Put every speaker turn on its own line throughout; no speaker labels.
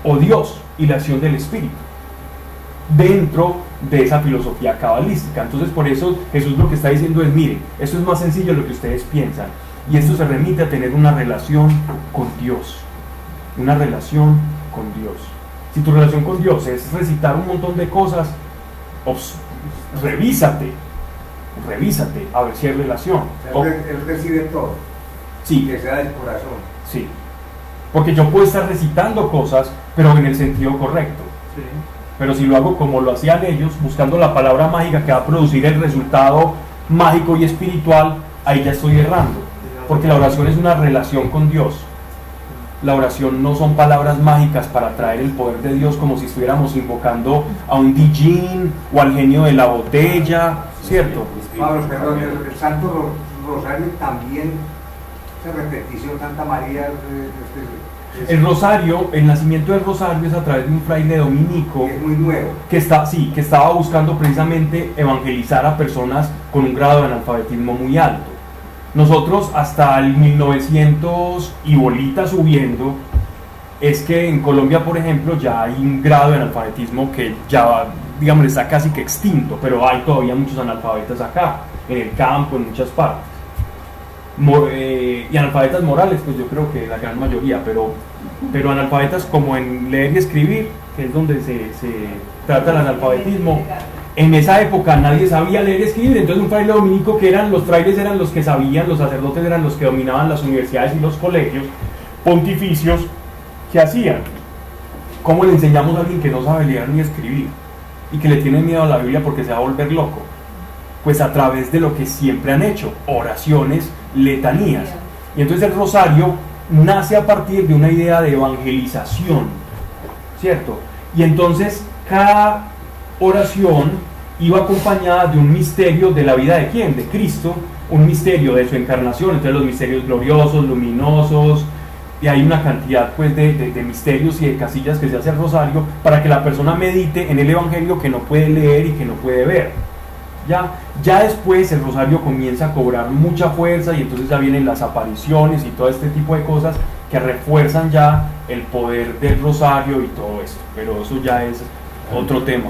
o Dios y la acción del Espíritu dentro de esa filosofía cabalística. Entonces por eso Jesús lo que está diciendo es, mire, esto es más sencillo de lo que ustedes piensan, y esto se remite a tener una relación con Dios, una relación con Dios. Si tu relación con Dios es recitar un montón de cosas, revísate a ver si hay relación.
Él recibe todo,
Sí,
que sea del corazón.
sí, porque yo puedo estar recitando cosas, pero en el sentido correcto.
Sí.
Pero si lo hago como lo hacían ellos, buscando la palabra mágica que va a producir el resultado mágico y espiritual, ahí ya estoy errando. Porque la oración es una relación con Dios. La oración no son palabras mágicas para traer el poder de Dios como si estuviéramos invocando a un Dijin o al genio de la botella, ¿cierto?
Pablo, perdón, el Santo Rosario también, esa repetición, Santa María,
El rosario, el nacimiento del rosario es a través de un fraile dominico
es muy nuevo.
que estaba buscando precisamente evangelizar a personas con un grado de analfabetismo muy alto. Nosotros hasta el 1900 y bolita subiendo, es que en Colombia, por ejemplo, ya hay un grado de analfabetismo que ya, digamos, está casi que extinto, pero hay todavía muchos analfabetas acá, en el campo, en muchas partes. Y analfabetas morales, pues yo creo que la gran mayoría, pero analfabetas como en leer y escribir, que es donde se trata el analfabetismo. En esa época nadie sabía leer y escribir, entonces un fraile dominico, que los frailes eran los que sabían, los sacerdotes eran los que dominaban las universidades y los colegios pontificios. ¿Qué hacían? ¿Cómo le enseñamos a alguien que no sabe leer ni escribir y que le tiene miedo a la Biblia porque se va a volver loco? Pues a través de lo que siempre han hecho, oraciones, letanías. Y entonces el rosario nace a partir de una idea de evangelización, ¿cierto? Y entonces cada oración iba acompañada de un misterio de la vida de ¿quién? De Cristo, un misterio de su encarnación, entonces los misterios gloriosos, luminosos, y hay una cantidad pues de misterios y de casillas que se hace el rosario para que la persona medite en el evangelio que no puede leer y que no puede ver. Ya después el rosario comienza a cobrar mucha fuerza y entonces ya vienen las apariciones y todo este tipo de cosas que refuerzan ya el poder del rosario y todo esto, pero eso ya es otro tema.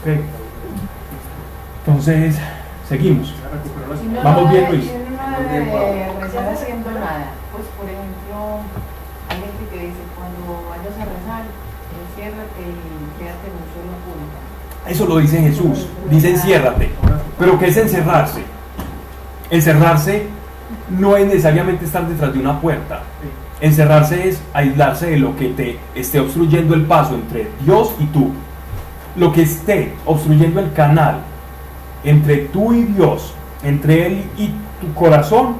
Okay. Entonces, seguimos. Vamos bien, Luis.
Si uno no rezar haciendo nada, pues por ejemplo, hay gente que dice, cuando vayas a rezar, enciérrate y quédate en un solo punto.
Eso lo dice Jesús, dice enciérrate. ¿Pero qué es encerrarse? Encerrarse no es necesariamente estar detrás de una puerta. Encerrarse es aislarse de lo que te esté obstruyendo el paso entre Dios y tú. Lo que esté obstruyendo el canal entre tú y Dios, entre Él y tu corazón,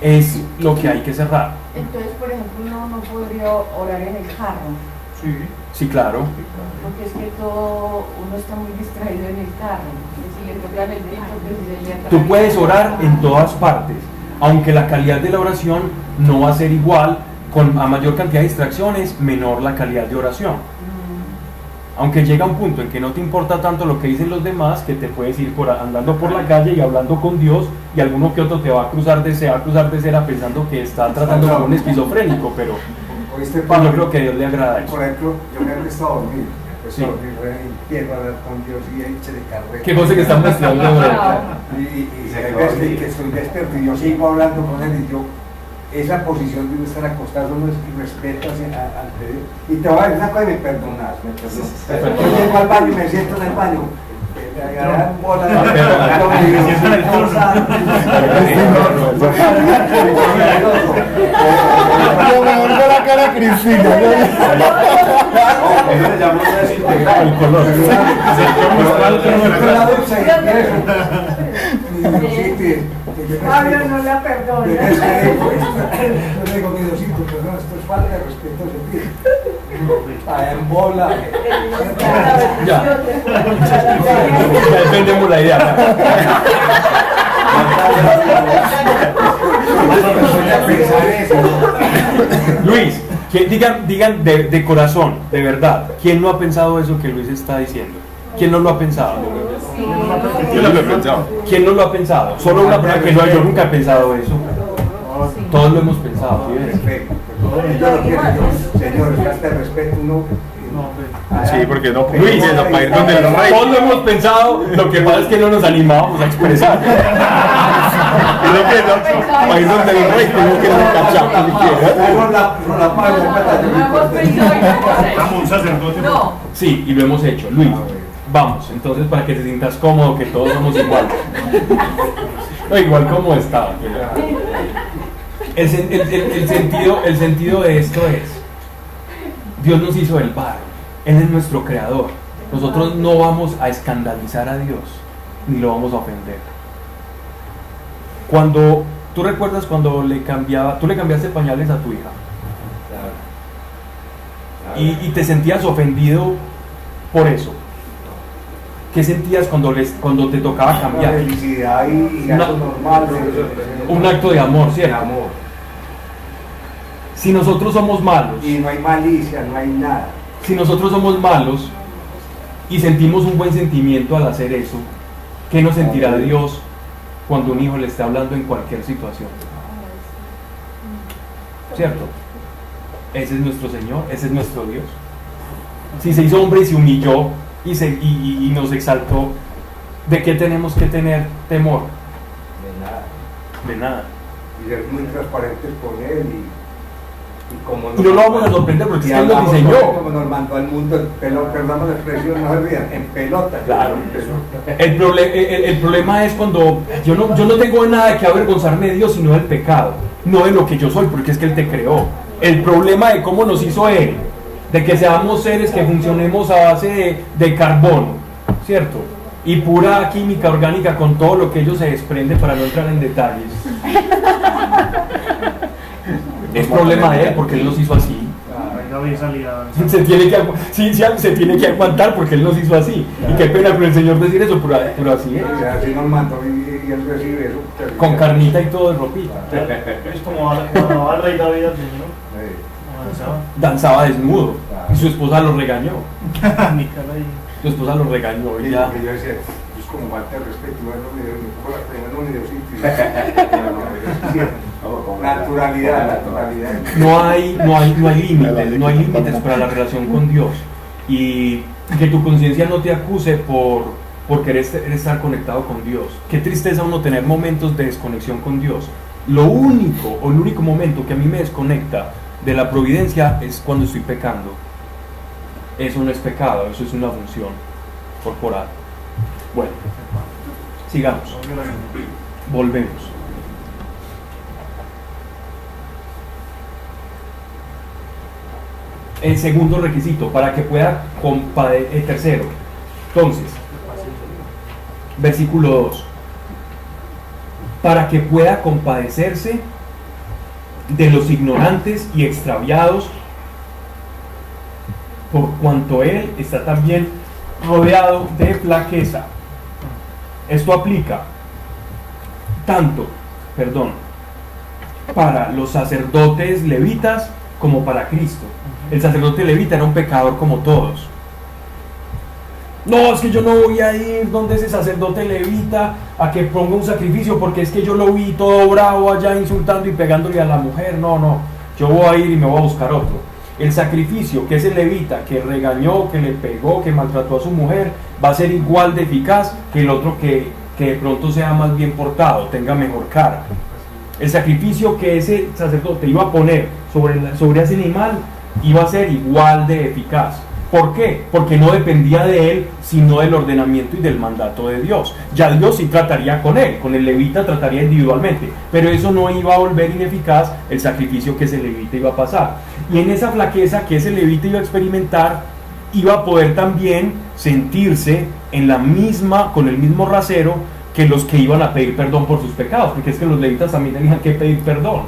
es lo que hay que cerrar.
Entonces, por ejemplo, uno no podría orar en el carro.
Sí, claro.
Porque es que uno está muy distraído en el carro. Si le tocan el pito, pues se le atraviesa.
Tú puedes orar en todas partes, aunque la calidad de la oración no va a ser igual, a mayor cantidad de distracciones, menor la calidad de oración. Aunque llega un punto en que no te importa tanto lo que dicen los demás, que te puedes ir andando por la calle y hablando con Dios, y alguno que otro te va a cruzar de cera pensando que está tratando con un esquizofrénico, pero yo creo que a Dios le agrada eso.
Por ejemplo, yo me he estado dormido.
Sí.
Empiezo a hablar con Dios y eche de carrera.
¿Qué cosa que está mostrando?
Y hay veces que estoy despierto y yo sigo hablando con él y yo, esa posición de uno estar acostado, uno es respeto ante Dios. Y te voy a decir una cosa y me perdonas. Yo llego al baño y me siento en el baño.
Lo mejor de la cara Cristina.
Eso le llamamos desintegrar el color.
Pablo no la perdona.
Yo le digo, mi Diosito, perdón, esto es falta de respeto a ti. En bola.
Ya entendemos la idea. Luis, digan de corazón, de verdad, ¿quién no ha pensado eso que Luis está diciendo? ¿Quién no lo ha pensado?
Yo lo he pensado.
¿Quién no lo ha pensado? Solo una persona que no, yo nunca he pensado eso. Todos lo hemos pensado. ¿Sí?
Señor, falta de respeto, uno.
Sí, porque no, Luis, para ir donde el rey.
Todos lo hemos pensado, lo que pasa es que no nos animábamos a expresar.
Es lo que no, para ir donde el rey, tengo que no cachar ni siquiera.
Como un sacerdote.
No,
Sí, y lo hemos hecho. Luis, vamos, entonces para que te sientas cómodo, que todos somos iguales. No, igual como está. El sentido de esto es, Dios nos hizo el barro, Él es nuestro creador. Nosotros no vamos a escandalizar a Dios, ni lo vamos a ofender. ¿Tú recuerdas cuando tú le cambiaste pañales a tu hija? Y te sentías ofendido por eso? ¿Qué sentías cuando te tocaba cambiar?
Felicidad y algo normal.
Un acto de amor, ¿cierto?
Amor.
Si nosotros somos malos,
Y no hay malicia, no hay nada.
si nosotros somos malos y sentimos un buen sentimiento al hacer eso, ¿qué nos sentirá Dios cuando un hijo le esté hablando en cualquier situación? ¿Cierto? Ese es nuestro Señor, ese es nuestro Dios. Si se hizo hombre y se humilló y nos exaltó, ¿de qué tenemos que tener temor?
De nada.
De nada.
Y ser muy transparentes con Él. Y como
Y no lo vamos a sorprender porque
y
es que Él lo
hablamos
diseñó.
como nos mandó al mundo, perdamos la expresión, no se rían, en pelota.
Claro. El problema es cuando yo no tengo nada de que avergonzarme de Dios, sino del pecado, no de lo que yo soy, porque es que Él te creó. El problema de cómo nos hizo Él, de que seamos seres que funcionemos a base de carbón, ¿cierto? Y pura química orgánica con todo lo que ello se desprende, para no entrar en detalles. Es problema de Él, porque Él nos hizo así. Se tiene que aguantar porque Él nos hizo así. Y qué pena con el Señor decir eso, pero así es.
O sea, así nos mandó y Él recibe eso.
Con carnita y todo de ropita.
Es como el rey David al Señor.
Danzaba desnudo. Y su esposa lo regañó.
Mi cara ahí.
Su esposa lo regañó y ya.
Y yo decía, es como falta de respeto, naturalidad.
No hay límites para la relación con Dios. Y que tu conciencia no te acuse por querer estar conectado con Dios. Qué tristeza uno tener momentos de desconexión con Dios. El único momento que a mí me desconecta de la providencia es cuando estoy pecando. Eso no es pecado, eso es una función corporal. Bueno, sigamos. Volvemos. El segundo requisito, para que pueda tercero. Entonces, versículo 2. Para que pueda compadecerse de los ignorantes y extraviados, por cuanto Él está también rodeado de flaqueza. Esto aplica para los sacerdotes levitas como para Cristo. El sacerdote levita era un pecador como todos. No, es que yo no voy a ir donde ese sacerdote levita a que ponga un sacrificio, porque es que yo lo vi todo bravo allá insultando y pegándole a la mujer. No, yo voy a ir y me voy a buscar otro. El sacrificio que ese levita, que regañó, que le pegó, que maltrató a su mujer, va a ser igual de eficaz que el otro que de pronto sea más bien portado, tenga mejor cara. El sacrificio que ese sacerdote iba a poner sobre ese animal iba a ser igual de eficaz. ¿Por qué? Porque no dependía de él, sino del ordenamiento y del mandato de Dios. Ya Dios sí trataría con él, con el levita trataría individualmente, pero eso no iba a volver ineficaz el sacrificio que ese levita iba a pasar. Y en esa flaqueza que ese levita iba a experimentar, iba a poder también sentirse con el mismo rasero que los que iban a pedir perdón por sus pecados, porque es que los levitas también tenían que pedir perdón.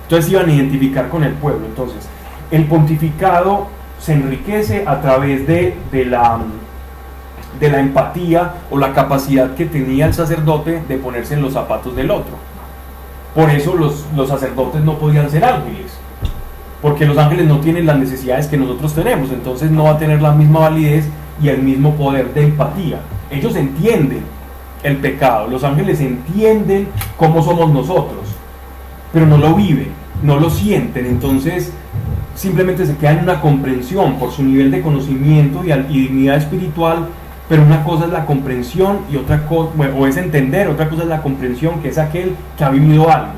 Entonces iban a identificar con el pueblo. Entonces, el pontificado se enriquece a través de la empatía o la capacidad que tenía el sacerdote de ponerse en los zapatos del otro. Por eso los sacerdotes no podían ser ángeles, porque los ángeles no tienen las necesidades que nosotros tenemos, entonces no va a tener la misma validez y el mismo poder de empatía. Ellos entienden el pecado, los ángeles entienden cómo somos nosotros, pero no lo viven. no lo sienten, entonces simplemente se quedan en una comprensión por su nivel de conocimiento y dignidad espiritual, pero una cosa es la comprensión y otra cosa, o es entender, otra cosa es la comprensión, que es aquel que ha vivido algo.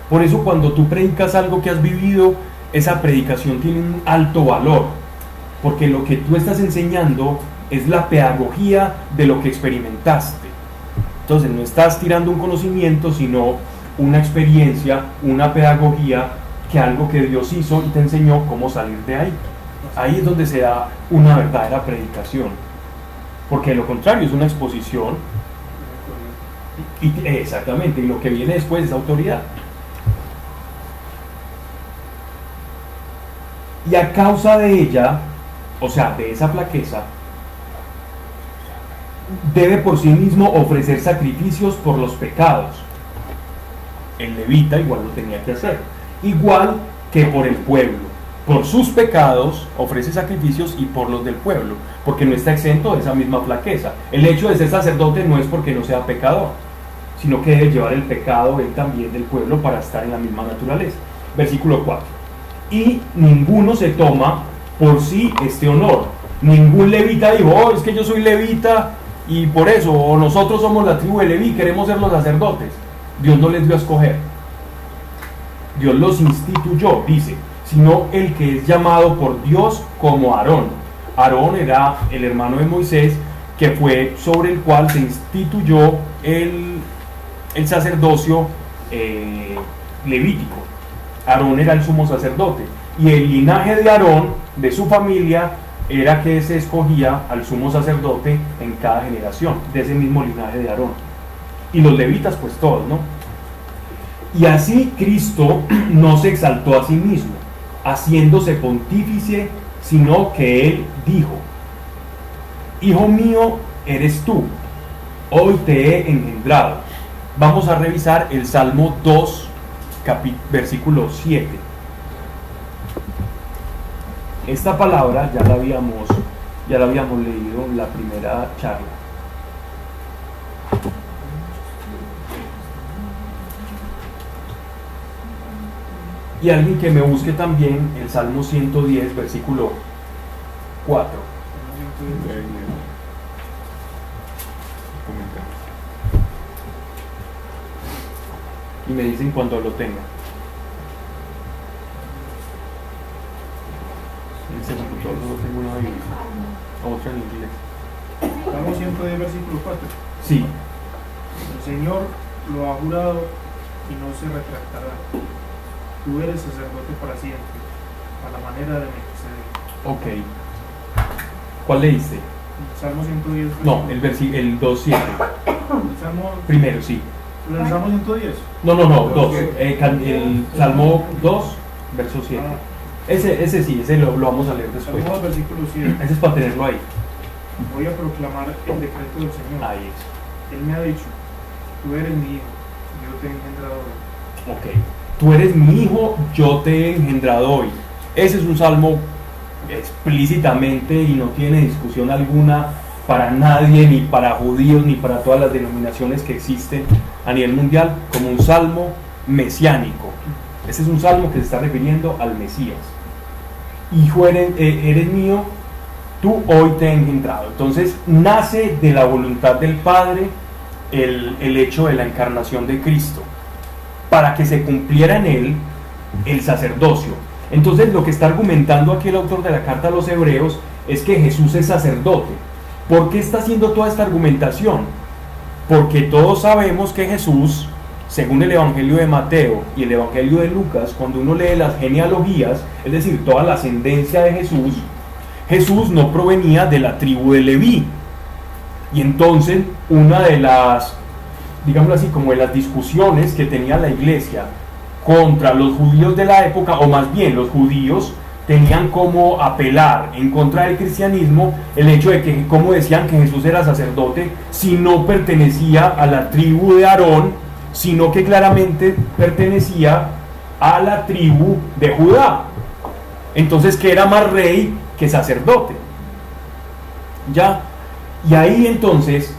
Por eso cuando tú predicas algo que has vivido, esa predicación tiene un alto valor, porque lo que tú estás enseñando es la pedagogía de lo que experimentaste. Entonces no estás tirando un conocimiento, sino una experiencia, una pedagogía, que algo que Dios hizo y te enseñó cómo salir de ahí. Ahí es donde se da una verdadera predicación, porque de lo contrario es una exposición y, exactamente, y lo que viene después es autoridad. Y a causa de ella, o sea, de esa flaqueza, debe por sí mismo ofrecer sacrificios por los pecados. El levita igual lo tenía que hacer, igual que por el pueblo. Por sus pecados ofrece sacrificios y por los del pueblo, porque no está exento de esa misma flaqueza. El hecho de ser sacerdote no es porque no sea pecador, sino que debe llevar el pecado él también del pueblo para estar en la misma naturaleza. Versículo 4. Y ninguno se toma por sí este honor. Ningún levita dijo, oh, es que yo soy levita y por eso, o nosotros somos la tribu de Leví, queremos ser los sacerdotes. Dios no les dio a escoger. Dios los instituyó, dice, sino el que es llamado por Dios como Aarón. Aarón era el hermano de Moisés, que fue sobre el cual se instituyó el sacerdocio levítico. Aarón era el sumo sacerdote, y el linaje de Aarón, de su familia, era que se escogía al sumo sacerdote en cada generación, de ese mismo linaje de Aarón. Y los levitas pues todos, ¿no? Y así Cristo no se exaltó a sí mismo, haciéndose pontífice, sino que Él dijo, Hijo mío eres tú, hoy te he engendrado. Vamos a revisar el Salmo 2, versículo 7. Esta palabra ya la habíamos leído en la primera charla. Y alguien que me busque también el Salmo 110, versículo 4. Y me dicen cuando lo tenga. En ese computador no tengo una Biblia, otra en inglés.
Salmo 110, versículo 4.
Sí.
El Señor lo ha jurado y no se retractará. Tú eres sacerdote para siempre, a la manera de Melquisedec.
Ok. ¿Cuál leíste?
Salmo 110.
No, el 2.7.
El Salmo...
Primero, sí.
¿El Salmo 110?
No, 2. El Salmo 2, verso 7. Ese sí, ese lo vamos a leer después.
Salmo 2, versículo 7.
Ese es para tenerlo ahí.
Voy a proclamar el decreto del Señor.
Ahí es.
Él me ha dicho, tú eres mi hijo, yo te he engendrado hoy.
Ok. Tú eres mi hijo, yo te he engendrado hoy. Ese es un salmo explícitamente y no tiene discusión alguna para nadie, ni para judíos, ni para todas las denominaciones que existen a nivel mundial, como un salmo mesiánico. Ese es un salmo que se está refiriendo al Mesías. Hijo eres mío, tú hoy te he engendrado. Entonces nace de la voluntad del Padre el hecho de la encarnación de Cristo, para que se cumpliera en él el sacerdocio. Entonces lo que está argumentando aquí el autor de la carta a los Hebreos es que Jesús es sacerdote. ¿Por qué está haciendo toda esta argumentación? Porque todos sabemos que Jesús, según el Evangelio de Mateo y el Evangelio de Lucas, cuando uno lee las genealogías, es decir, toda la ascendencia de Jesús, Jesús no provenía de la tribu de Leví. Y entonces una de las, digámoslo así, como de las discusiones que tenía la iglesia contra los judíos de la época, o más bien los judíos tenían como apelar en contra del cristianismo el hecho de que, como decían que Jesús era sacerdote, si no pertenecía a la tribu de Aarón, sino que claramente pertenecía a la tribu de Judá. Entonces, que era más rey que sacerdote. ¿Ya? Y ahí entonces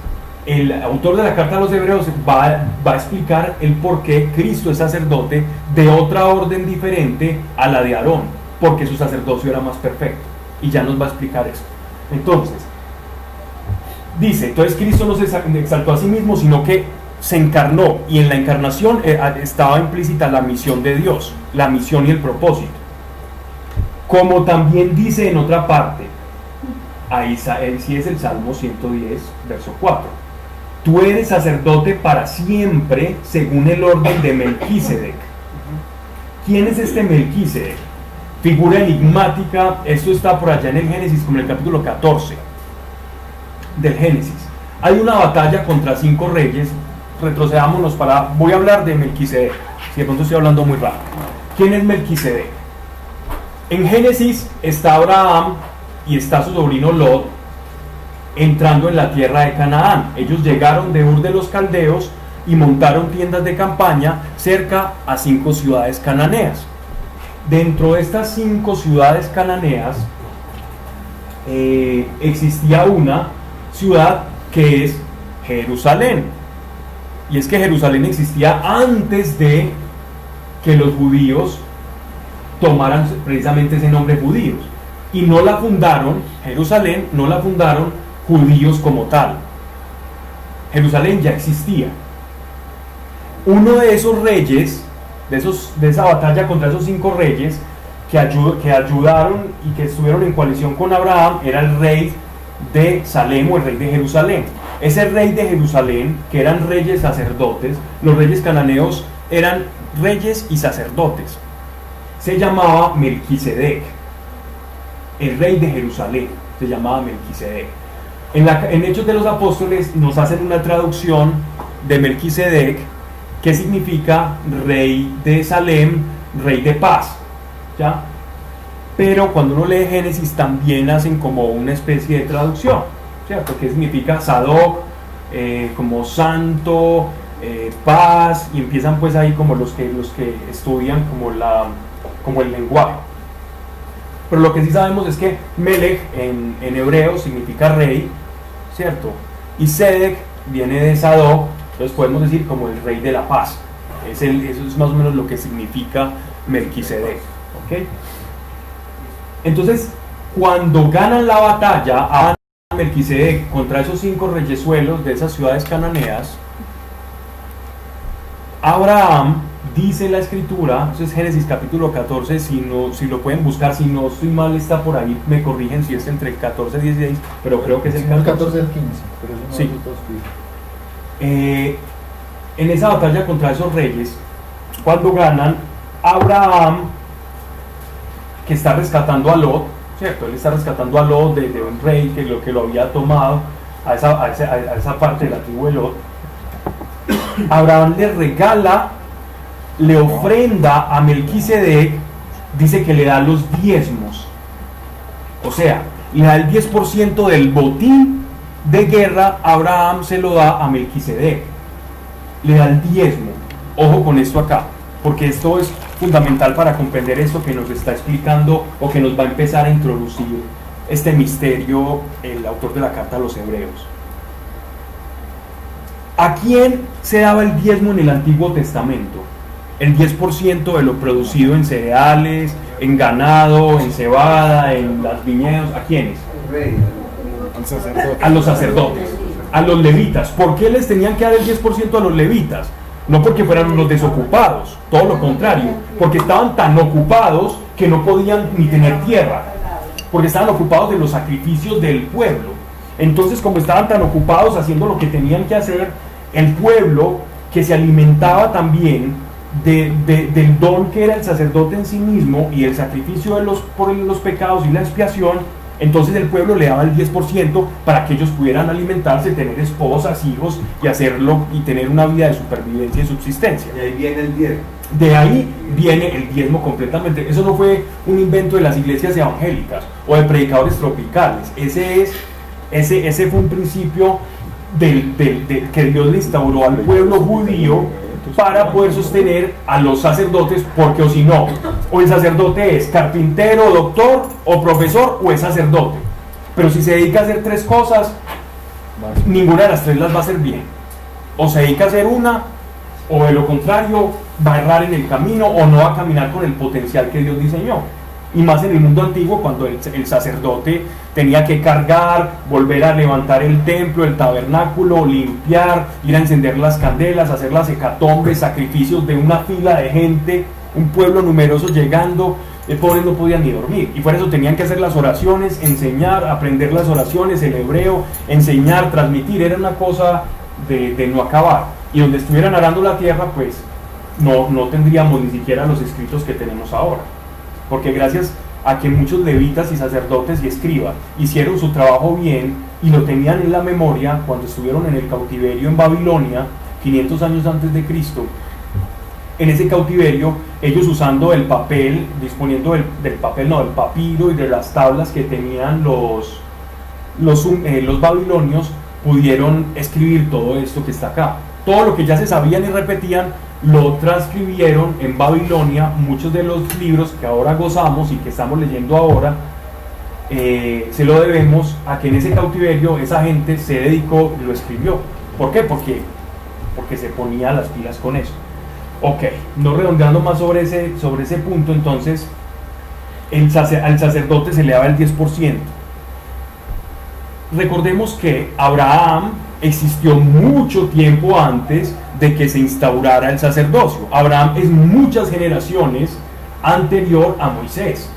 el autor de la carta a los hebreos va a explicar el por qué Cristo es sacerdote de otra orden diferente a la de Aarón, porque su sacerdocio era más perfecto, y ya nos va a explicar eso. Entonces, dice, entonces Cristo no se exaltó a sí mismo, sino que se encarnó, y en la encarnación estaba implícita la misión de Dios, la misión y el propósito. Como también dice en otra parte, ahí sí es el Salmo 110, verso 4. Tú eres sacerdote para siempre según el orden de Melquisedec. ¿Quién es este Melquisedec? Figura enigmática, esto está por allá en el Génesis, como en el capítulo 14 del Génesis. Hay una batalla contra 5 reyes, retrocedámonos voy a hablar de Melquisedec, si de pronto estoy hablando muy rápido. ¿Quién es Melquisedec? En Génesis está Abraham y está su sobrino Lot entrando en la tierra de Canaán. Ellos llegaron de Ur de los Caldeos y montaron tiendas de campaña cerca a 5 ciudades cananeas. Dentro de estas 5 ciudades cananeas existía una ciudad que es Jerusalén. Y es que Jerusalén existía antes de que los judíos tomaran precisamente ese nombre judíos. Y no la fundaron, Jerusalén, no la fundaron judíos como tal. Jerusalén ya existía. Uno de esos reyes, de esa batalla contra esos 5 reyes que ayudaron y que estuvieron en coalición con Abraham, era el rey de Salem o el rey de Jerusalén. Ese rey de Jerusalén, que eran reyes sacerdotes, los reyes cananeos eran reyes y sacerdotes, se llamaba Melquisedec. El rey de Jerusalén se llamaba Melquisedec. En Hechos de los Apóstoles nos hacen una traducción de Melquisedec que significa rey de Salem, rey de paz, ¿ya? Pero cuando uno lee Génesis también hacen como una especie de traducción, ¿cierto? Que significa Sadoc, como santo, paz, y empiezan pues ahí como los que estudian como el lenguaje. Pero lo que sí sabemos es que Melech en hebreo significa rey, ¿cierto? Y Sedec viene de Sadoc, entonces podemos decir como el rey de la paz. Eso es más o menos lo que significa Melquisedec, ¿ok? Entonces, cuando ganan la batalla a Melquisedec contra esos 5 reyesuelos de esas ciudades cananeas, Abraham, dice la escritura, eso es Génesis capítulo 14, si lo pueden buscar, si no estoy mal está por ahí, me corrigen si es entre el 14 y 16, pero creo que es el 14
al 15, pero eso no
sí. En esa batalla contra esos reyes, cuando ganan, Abraham, que está rescatando a Lot, ¿cierto? Él está rescatando a Lot de un rey que lo había tomado a esa parte de la tribu de Lot. Abraham le regala, le ofrenda a Melquisedec, dice que le da los diezmos, o sea, le da el 10% del botín de guerra. Abraham se lo da a Melquisedec, le da el diezmo. Ojo con esto acá, porque esto es fundamental para comprender esto que nos está explicando o que nos va a empezar a introducir este misterio el autor de la carta a los hebreos. ¿A quién se daba el diezmo en el Antiguo Testamento? El 10% de lo producido en cereales, en ganado, en cebada, en las viñedos. ¿A quiénes? A los sacerdotes, a los levitas. ¿Por qué les tenían que dar el 10% a los levitas? No porque fueran unos desocupados, todo lo contrario, porque estaban tan ocupados que no podían ni tener tierra, porque estaban ocupados de los sacrificios del pueblo. Entonces, como estaban tan ocupados haciendo lo que tenían que hacer, el pueblo, que se alimentaba también del don que era el sacerdote en sí mismo y el sacrificio por los pecados y la expiación, entonces el pueblo le daba el 10% para que ellos pudieran alimentarse, tener esposas, hijos y hacerlo y tener una vida de supervivencia y subsistencia.
Y ahí viene el diezmo.
De ahí viene el diezmo completamente. Eso no fue un invento de las iglesias evangélicas o de predicadores tropicales. Ese fue un principio que Dios le instauró al pueblo judío para poder sostener a los sacerdotes, porque o si no, o el sacerdote es carpintero, doctor o profesor, o es sacerdote. Pero si se dedica a hacer 3 cosas, ninguna de las tres las va a hacer bien. O se dedica a hacer una, o de lo contrario va a errar en el camino, o no va a caminar con el potencial que Dios diseñó. Y más en el mundo antiguo, cuando el sacerdote tenía que cargar, volver a levantar el templo, el tabernáculo, limpiar, ir a encender las candelas, hacer las hecatombes, sacrificios de una fila de gente, un pueblo numeroso llegando. El pobre no podía ni dormir, y por eso tenían que hacer las oraciones, enseñar, aprender las oraciones, el hebreo, enseñar, transmitir. Era una cosa de no acabar. Y donde estuvieran arando la tierra, pues no tendríamos ni siquiera los escritos que tenemos ahora, porque gracias a que muchos levitas y sacerdotes y escribas hicieron su trabajo bien y lo tenían en la memoria cuando estuvieron en el cautiverio en Babilonia 500 años antes de Cristo. En ese cautiverio, ellos usando el papel, disponiendo del papiro y de las tablas que tenían los babilonios, pudieron escribir todo esto que está acá. Todo lo que ya se sabían y repetían, lo transcribieron en Babilonia. Muchos de los libros que ahora gozamos y que estamos leyendo ahora, se lo debemos a que en ese cautiverio esa gente se dedicó y lo escribió. ¿Por qué? Porque se ponía las pilas con eso. Ok, no redondeando más sobre ese punto, entonces al sacerdote se le daba el 10%. Recordemos que Abraham existió mucho tiempo antes de que se instaurara el sacerdocio. Abraham es muchas generaciones anterior a Moisés.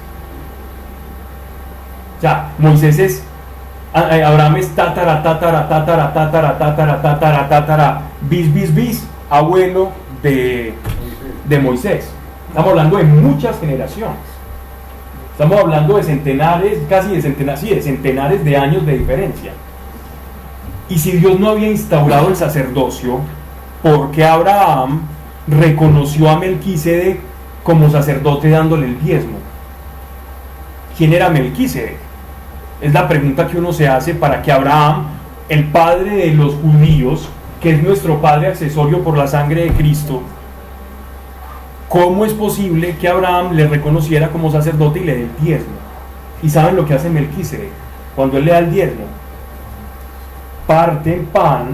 O sea, Abraham es bis, abuelo de Moisés. Estamos hablando de muchas generaciones. Estamos hablando de centenares, de centenares de años de diferencia. Y si Dios no había instaurado el sacerdocio, ¿por qué Abraham reconoció a Melquisedec como sacerdote dándole el diezmo? ¿Quién era Melquisedec? Es la pregunta que uno se hace para que Abraham, el padre de los judíos, que es nuestro padre accesorio por la sangre de Cristo, ¿cómo es posible que Abraham le reconociera como sacerdote y le dé el diezmo? ¿Y saben lo que hace Melquisedec cuando él le da el diezmo? Parte el pan,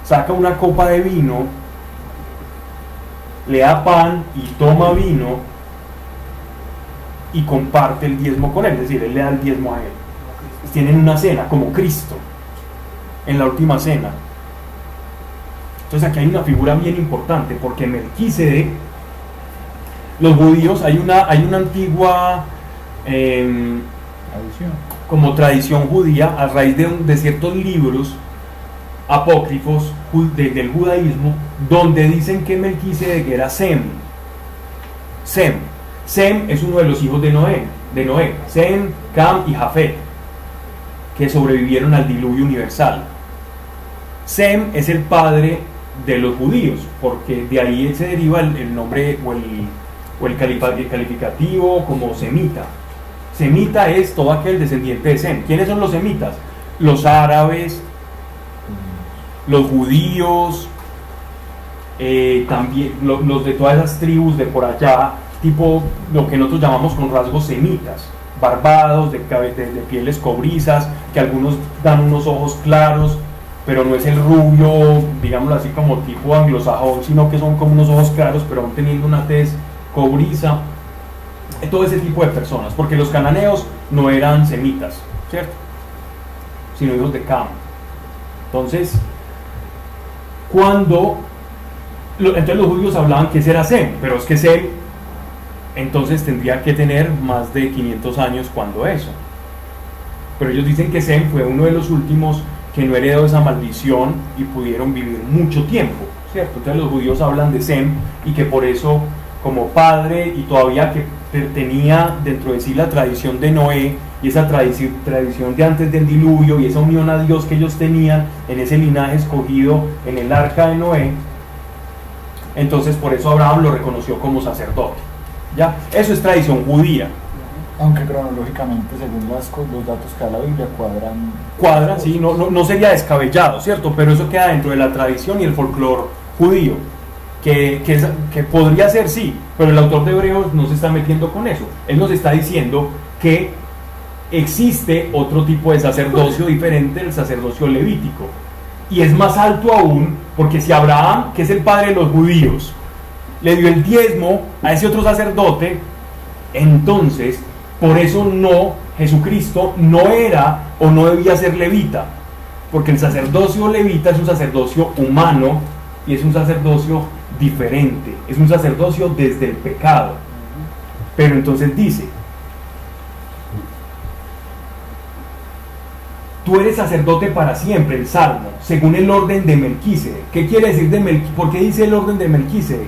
saca una copa de vino, le da pan y toma vino y comparte el diezmo con él, es decir, él le da el diezmo a él. Tienen una cena como Cristo en la última cena. Entonces aquí hay una figura bien importante, porque Melquisedec, los judíos, hay una antigua como tradición judía a raíz de ciertos libros apócrifos del judaísmo, donde dicen que Melquisedec era Sem. Sem es uno de los hijos de Noé, Sem, Cam y Jafet, que sobrevivieron al diluvio universal. Sem es el padre de los judíos, porque de ahí se deriva el nombre o el calificativo como semita. Semita es todo aquel descendiente de Sem. ¿Quiénes son los semitas? Los árabes, los judíos, también los de todas esas tribus de por allá, tipo lo que nosotros llamamos con rasgos semitas, barbados, de pieles cobrizas, que algunos dan unos ojos claros, pero no es el rubio, digámoslo así, como tipo anglosajón, sino que son como unos ojos claros, pero aún teniendo una tez cobriza. Todo ese tipo de personas, porque los cananeos no eran semitas, ¿cierto? Sino hijos de Cam. Entonces, entonces los judíos hablaban que ese era Sem, pero es que Sem entonces tendría que tener más de 500 años cuando eso. Pero ellos dicen que Sem fue uno de los últimos que no heredó esa maldición y pudieron vivir mucho tiempo, ¿cierto? Entonces los judíos hablan de Sem y que por eso, como padre, y todavía que tenía dentro de sí la tradición de Noé y esa tradición de antes del diluvio y esa unión a Dios que ellos tenían en ese linaje escogido en el arca de Noé, entonces por eso Abraham lo reconoció como sacerdote. ¿Ya? Eso es tradición judía.
Aunque cronológicamente, según los datos que da la Biblia, cuadran,
sí, no sería descabellado, ¿cierto? Pero eso queda dentro de la tradición y el folclore judío, que podría ser, sí, pero el autor de Hebreos no se está metiendo con eso. Él nos está diciendo que existe otro tipo de sacerdocio diferente del sacerdocio levítico. Y es más alto aún, porque si Abraham, que es el padre de los judíos, le dio el diezmo a ese otro sacerdote, entonces, por eso Jesucristo no era o no debía ser levita, porque el sacerdocio levita es un sacerdocio humano y es un sacerdocio diferente, es un sacerdocio desde el pecado. Pero entonces dice, tú eres sacerdote para siempre, el Salmo, según el orden de Melquisedec. ¿Qué quiere decir de Melquisedec? ¿Por qué dice el orden de Melquisedec?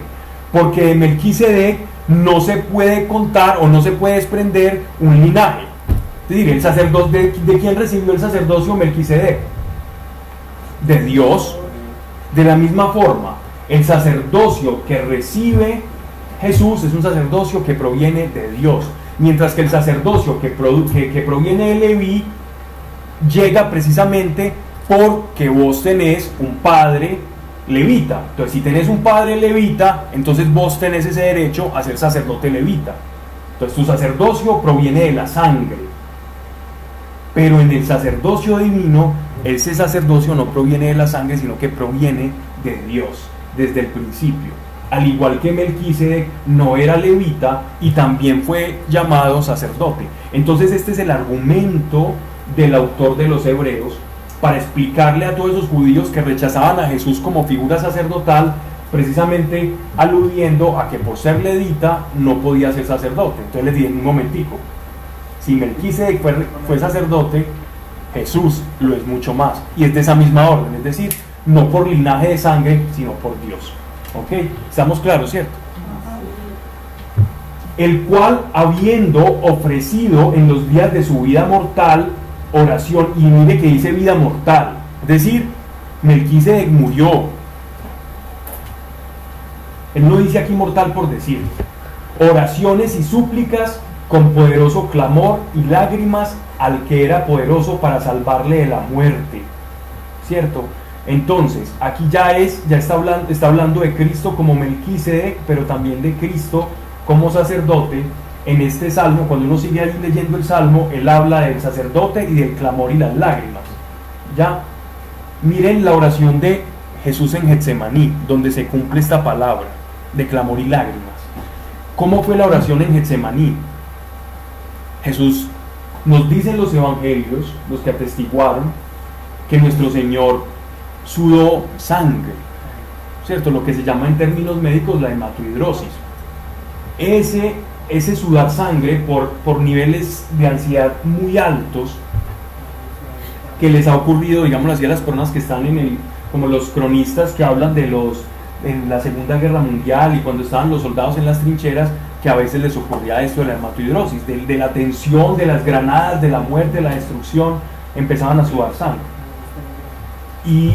Porque de Melquisedec no se puede contar o no se puede desprender un linaje. Es decir, el sacerdote, ¿de quién recibió el sacerdocio Melquisedec? De Dios. De la misma forma, el sacerdocio que recibe Jesús es un sacerdocio que proviene de Dios, mientras que el sacerdocio que proviene de Leví llega precisamente porque vos tenés un padre levita. Entonces, si tenés un padre levita, entonces vos tenés ese derecho a ser sacerdote levita. Entonces, tu sacerdocio proviene de la sangre, pero en el sacerdocio divino, ese sacerdocio no proviene de la sangre, sino que proviene de Dios desde el principio. Al igual que Melquisedec no era levita y también fue llamado sacerdote. Entonces, este es el argumento del autor de los Hebreos para explicarle a todos esos judíos que rechazaban a Jesús como figura sacerdotal, precisamente aludiendo a que por ser levita no podía ser sacerdote. Entonces les dije, un momentico, si Melquisedec fue sacerdote, Jesús lo es mucho más, y es de esa misma orden, es decir, no por linaje de sangre, sino por Dios. ¿Ok? ¿Estamos claros, cierto? El cual, habiendo ofrecido en los días de su vida mortal oración, y mire que dice vida mortal, es decir, Melquisedec murió. Él no dice aquí mortal por decir, oraciones y súplicas con poderoso clamor y lágrimas al que era poderoso para salvarle de la muerte, ¿cierto? Entonces, aquí ya está hablando de Cristo como Melquisedec, pero también de Cristo como sacerdote. En este salmo, cuando uno sigue leyendo el salmo, él habla del sacerdote y del clamor y las lágrimas. Ya, miren la oración de Jesús en Getsemaní, donde se cumple esta palabra de clamor y lágrimas. ¿Cómo fue la oración en Getsemaní? Jesús nos dicen los evangelios, los que atestiguaron, que nuestro Señor sudó sangre, ¿cierto? Lo que se llama en términos médicos la hematohidrosis. Ese sudar sangre por niveles de ansiedad muy altos que les ha ocurrido, digamos así, a las personas que están como los cronistas que hablan en la Segunda Guerra Mundial y cuando estaban los soldados en las trincheras, que a veces les ocurría esto de la hematohidrosis, de la tensión, de las granadas, de la muerte, de la destrucción, empezaban a sudar sangre. Y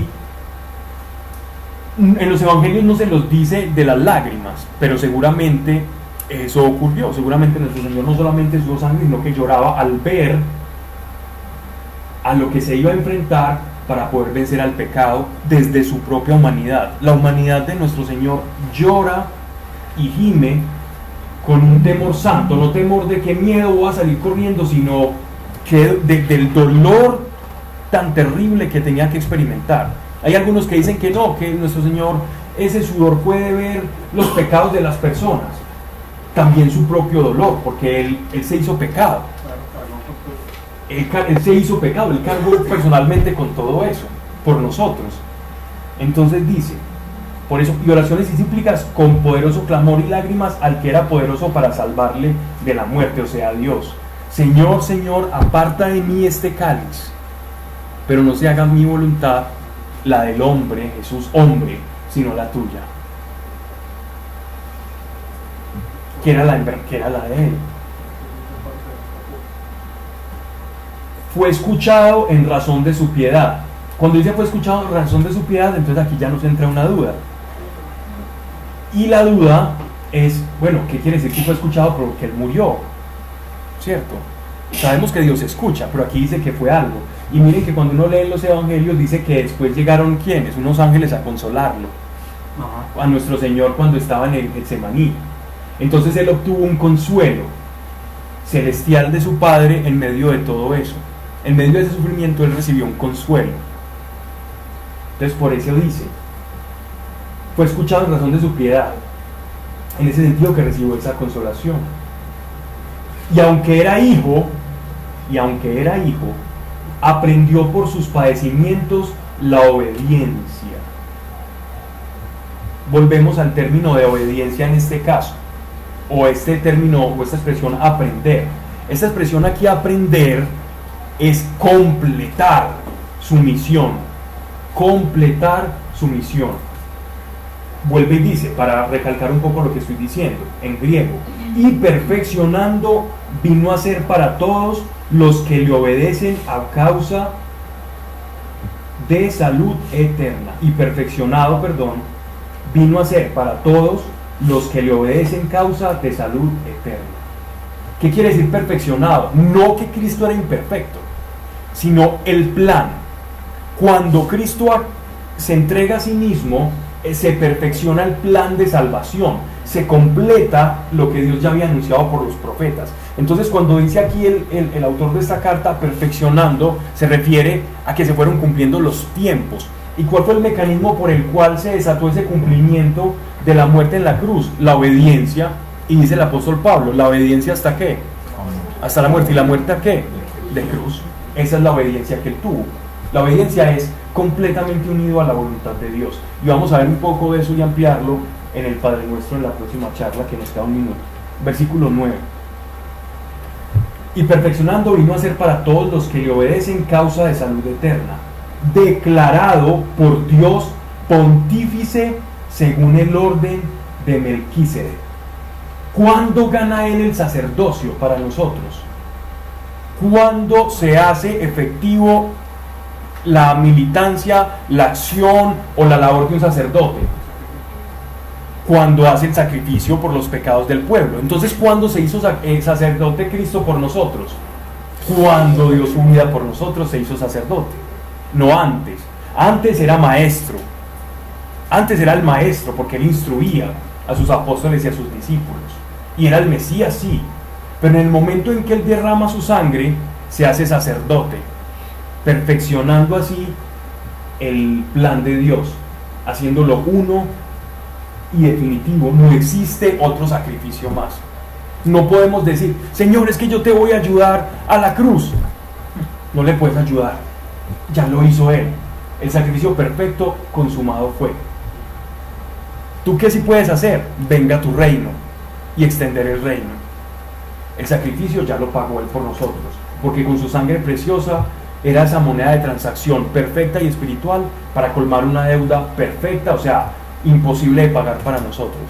en los evangelios no se los dice de las lágrimas, pero seguramente eso ocurrió. Seguramente nuestro Señor no solamente sudó sangre, sino que lloraba al ver a lo que se iba a enfrentar para poder vencer al pecado desde su propia humanidad. La humanidad de nuestro Señor llora y gime con un temor santo, no temor de qué miedo voy a salir corriendo, sino que del dolor tan terrible que tenía que experimentar. Hay algunos que dicen que no, que nuestro Señor, ese sudor puede ver los pecados de las personas, también su propio dolor, porque Él se hizo pecado. Él se hizo pecado, Él cargó personalmente con todo eso, por nosotros. Entonces dice, por eso, y oraciones y súplicas con poderoso clamor y lágrimas al que era poderoso para salvarle de la muerte, o sea, Dios. Señor, Señor, aparta de mí este cáliz, pero no se haga mi voluntad, la del hombre, Jesús hombre, sino la tuya. Que era la de Él. Fue escuchado en razón de su piedad. Cuando dice fue escuchado en razón de su piedad, entonces aquí ya nos entra una duda. Y la duda es, bueno, ¿qué quiere decir que fue escuchado porque Él murió? ¿Cierto? Sabemos que Dios escucha, pero aquí dice que fue algo. Y miren que cuando uno lee los evangelios dice que después llegaron ¿quiénes? Unos ángeles a consolarlo. A nuestro Señor cuando estaba en el Getsemaní. Entonces Él obtuvo un consuelo. celestial de su Padre en medio de todo eso. En medio de ese sufrimiento él recibió un consuelo. Entonces por eso dice, fue escuchado en razón de su piedad, en ese sentido que recibió esa consolación. Y aunque era hijo, aprendió por sus padecimientos la obediencia. Volvemos al término de obediencia en este caso, o este término, o esta expresión aprender. Esta expresión aquí aprender es completar su misión, Vuelve y dice, para recalcar un poco lo que estoy diciendo, en griego, y perfeccionando vino a ser para todos los que le obedecen a causa de salud eterna. Y perfeccionado, vino a ser para todos los que le obedecen causa de salud eterna. ¿Qué quiere decir perfeccionado? No que Cristo era imperfecto, sino el plan. Cuando Cristo se entrega a sí mismo, se perfecciona el plan de salvación, se completa lo que Dios ya había anunciado por los profetas. Entonces cuando dice aquí el autor de esta carta perfeccionando, se refiere a que se fueron cumpliendo los tiempos. ¿Y cuál fue el mecanismo por el cual se desató ese cumplimiento de la muerte en la cruz? La obediencia. Y dice el apóstol Pablo, ¿la obediencia hasta qué? Hasta la muerte. ¿Y la muerte a qué? De cruz. Esa es la obediencia que él tuvo. La obediencia es completamente unido a la voluntad de Dios. Y vamos a ver un poco de eso y ampliarlo en el Padre Nuestro en la próxima charla, que nos queda un minuto. Versículo 9. Y perfeccionando vino a ser para todos los que le obedecen causa de salud eterna, declarado por Dios pontífice según el orden de Melquisedec. ¿Cuándo gana él el sacerdocio para nosotros? ¿Cuándo se hace efectivo la militancia, la acción o la labor de un sacerdote? Cuando hace el sacrificio por los pecados del pueblo. Entonces, ¿cuándo se hizo sacerdote Cristo por nosotros? Cuando dio su vida por nosotros se hizo sacerdote, no antes. Antes era maestro, antes era el maestro porque él instruía a sus apóstoles y a sus discípulos, y era el Mesías, sí, pero en el momento en que él derrama su sangre se hace sacerdote, perfeccionando así el plan de Dios, haciéndolo uno y definitivo. No existe otro sacrificio más. No podemos decir, Señor, es que yo te voy a ayudar a la cruz. No le puedes ayudar, ya lo hizo él. El sacrificio perfecto consumado fue. ¿Tú qué sí puedes hacer? Venga a tu reino y extender el reino. El sacrificio ya lo pagó él por nosotros, porque con su sangre preciosa era esa moneda de transacción perfecta y espiritual para colmar una deuda perfecta, o sea, imposible de pagar para nosotros.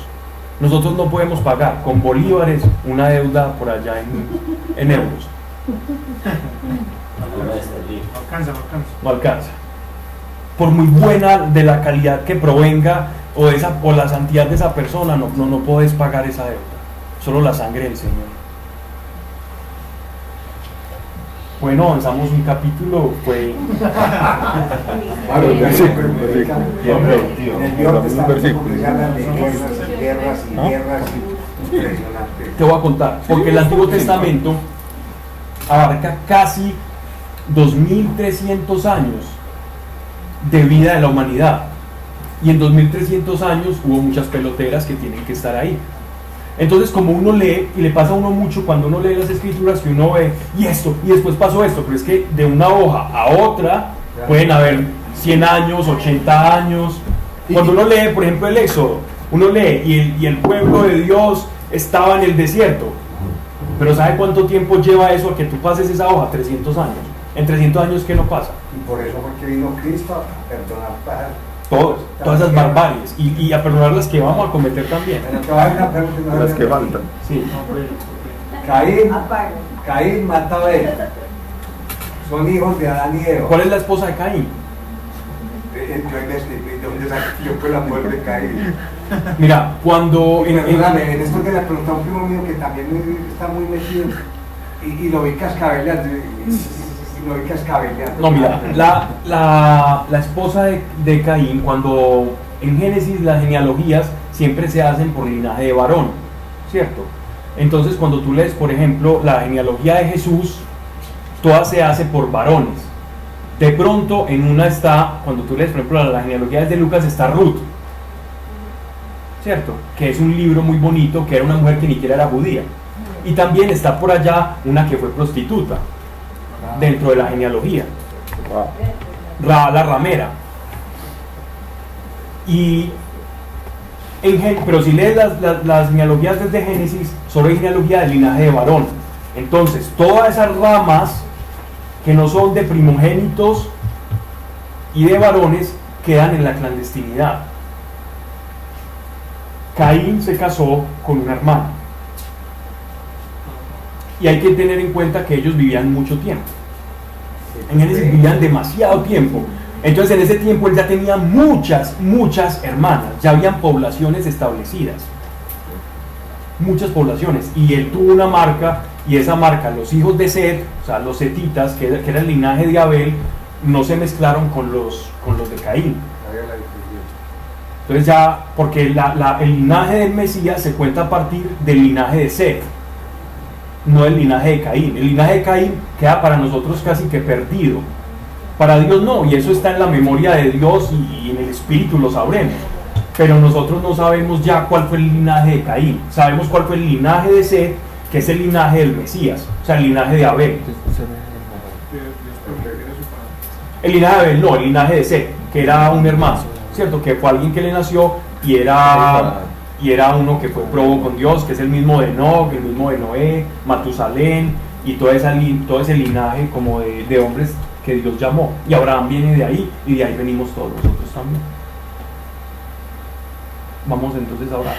Nosotros no podemos pagar con bolívares una deuda por allá en euros. No alcanza. Por muy buena de la calidad que provenga o la santidad de esa persona, no puedes pagar esa deuda. Solo la sangre del Señor. Bueno, avanzamos un capítulo, fue...
En el Viejo Testamento se hablan de guerras, impresionante.
Te voy a contar, porque el Antiguo Testamento abarca casi 2300 años de vida de la humanidad, y en 2300 años hubo muchas peloteras que tienen que estar ahí. Entonces, como uno lee, y le pasa a uno mucho cuando uno lee las escrituras, que uno ve, y esto, y después pasó esto, pero es que de una hoja a otra pueden haber 100 años, 80 años. Cuando uno lee, por ejemplo, el Éxodo, uno lee, y el pueblo de Dios estaba en el desierto. Pero ¿sabe cuánto tiempo lleva eso a que tú pases esa hoja? 300 años. En 300 años, ¿qué no pasa?
Y por eso fue que vino Cristo a perdonar para...
Todas esas barbaries y a perdonar las que vamos a cometer también.
Las que faltan.
Sí.
Caín mata a Abel. Son hijos de Adán y Eva.
¿Cuál es la esposa de Caín?
¿Dónde salió fue la muerte de Caín?
Mira, cuando...
En esto que le preguntó a un primo mío que también está muy metido y lo vi cascabeleando.
No, mira, la esposa de Caín, cuando en Génesis las genealogías siempre se hacen por linaje de varón, ¿cierto? Entonces cuando tú lees, por ejemplo, la genealogía de Jesús, toda se hace por varones. De pronto en una está, cuando tú lees, por ejemplo, la genealogía de Lucas, está Ruth, ¿cierto? Que es un libro muy bonito, que era una mujer que ni siquiera era judía. Y también está por allá una que fue prostituta, dentro de la genealogía, la ramera. Pero si lees las genealogías desde Génesis, solo hay genealogía del linaje de varón. Entonces, todas esas ramas que no son de primogénitos y de varones quedan en la clandestinidad. Caín se casó con una hermana. Y hay que tener en cuenta que ellos vivían mucho tiempo. En Génesis vivían demasiado tiempo. Entonces en ese tiempo él ya tenía muchas hermanas. Ya habían poblaciones establecidas. Muchas poblaciones. Y él tuvo una marca, y esa marca, los hijos de Set, o sea, los setitas, que era el linaje de Abel, no se mezclaron con los de Caín. Entonces ya, porque el linaje del Mesías se cuenta a partir del linaje de Set, no del linaje de Caín. El linaje de Caín queda para nosotros casi que perdido. Para Dios no, y eso está en la memoria de Dios y en el Espíritu lo sabremos. Pero nosotros no sabemos ya cuál fue el linaje de Caín. Sabemos cuál fue el linaje de Set, que es el linaje del Mesías, o sea, el linaje de Abel. El linaje de Abel no, el linaje de Set, que era un hermano, ¿cierto? Que fue alguien que le nació y era uno que fue probó con Dios, que es el mismo de Enoc, el mismo de Noé, Matusalén y todo ese linaje como de hombres que Dios llamó. Y Abraham viene de ahí y de ahí venimos todos nosotros también. Vamos entonces a orar.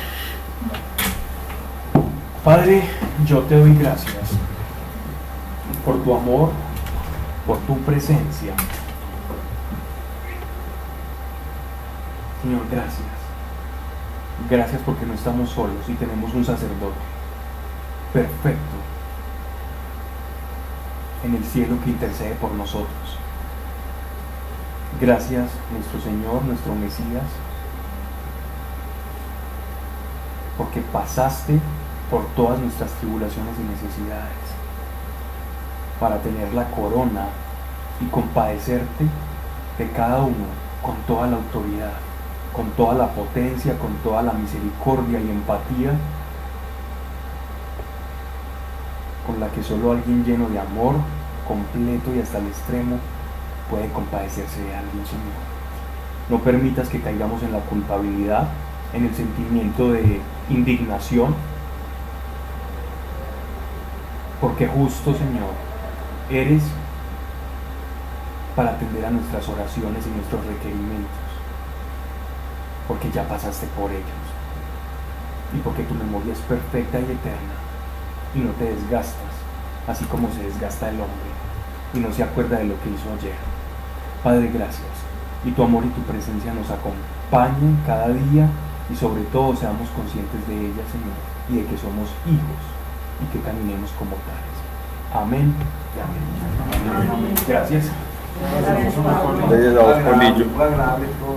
Padre, yo te doy gracias por tu amor, por tu presencia. Señor, gracias. Gracias porque no estamos solos y tenemos un sacerdote perfecto en el cielo que intercede por nosotros. Gracias, nuestro Señor, nuestro Mesías, porque pasaste por todas nuestras tribulaciones y necesidades para tener la corona y compadecerte de cada uno con toda la autoridad, con toda la potencia, con toda la misericordia y empatía con la que solo alguien lleno de amor completo y hasta el extremo puede compadecerse de alguien, Señor. No permitas que caigamos en la culpabilidad, en el sentimiento de indignación, porque justo, Señor, eres para atender a nuestras oraciones y nuestros requerimientos, porque ya pasaste por ellos y porque tu memoria es perfecta y eterna y no te desgastas, así como se desgasta el hombre y no se acuerda de lo que hizo ayer. Padre, gracias, y tu amor y tu presencia nos acompañen cada día y sobre todo seamos conscientes de ella, Señor, y de que somos hijos y que caminemos como tales. Amén y amén. Gracias.
Le he dado polillo.
Muy agradable todo.